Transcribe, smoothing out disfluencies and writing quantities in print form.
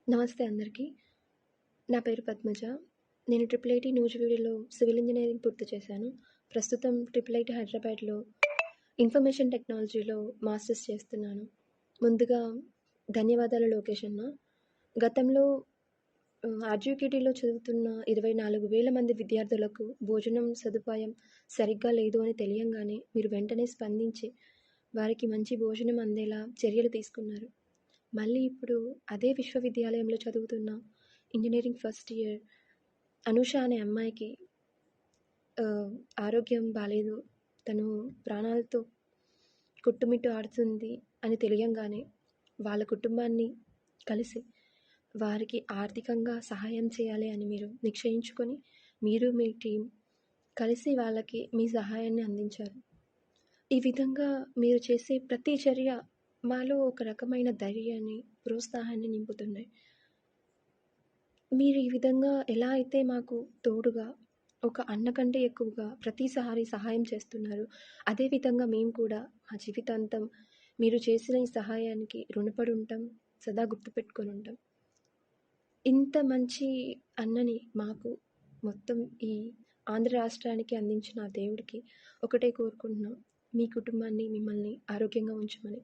నమస్తే అందరికీ. నా పేరు పద్మజ. నేను ట్రిపుల్ ఐటీ నూజివీడులో సివిల్ ఇంజినీరింగ్ పూర్తి చేశాను. ప్రస్తుతం ట్రిపుల్ ఐటీ హైదరాబాద్‌లో ఇన్ఫర్మేషన్ టెక్నాలజీలో మాస్టర్స్ చేస్తున్నాను. ముందుగా ధన్యవాదాలు లోకేష్ అన్న. గతంలో ఆర్జీకేటీలో చదువుతున్న 24,000 మంది విద్యార్థులకు భోజనం సదుపాయం సరిగ్గా లేదు అని తెలియంగానే మీరు వెంటనే స్పందించి వారికి మంచి భోజనం అందేలా చర్యలు తీసుకున్నారు. మళ్ళీ ఇప్పుడు అదే విశ్వవిద్యాలయంలో చదువుతున్న ఇంజినీరింగ్ ఫస్ట్ ఇయర్ అనూష అనే అమ్మాయికి ఆరోగ్యం బాలేదు. తను ప్రాణాలతో కొట్టుమిట్టు ఆడుతుంది అని తెలియంగానే వాళ్ళ కుటుంబాన్ని కలిసి వారికి ఆర్థికంగా సహాయం చేయాలి అని మీరు నిశ్చయించుకొని మీరు మీ టీం కలిసి వాళ్ళకి మీ సహాయాన్ని అందించారు. ఈ విధంగా మీరు చేసే ప్రతి చర్య మాలో ఒక రకమైన ధైర్యాన్ని, ప్రోత్సాహాన్ని నింపుతున్నాయి. మీరు ఈ విధంగా ఎలా అయితే మాకు తోడుగా, ఒక అన్న కంటే ఎక్కువగా ప్రతిసారి సహాయం చేస్తున్నారు, అదేవిధంగా మేము కూడా మా జీవితాంతం మీరు చేసిన ఈ సహాయానికి రుణపడి ఉంటాం, సదా గుర్తుపెట్టుకొని ఉంటాం. ఇంత మంచి అన్నని మాకు మొత్తం ఈ ఆంధ్ర రాష్ట్రానికి అందించిన ఆ దేవుడికి ఒకటే కోరుకుంటున్నాం, మీ కుటుంబాన్ని, మిమ్మల్ని ఆరోగ్యంగా ఉంచమని.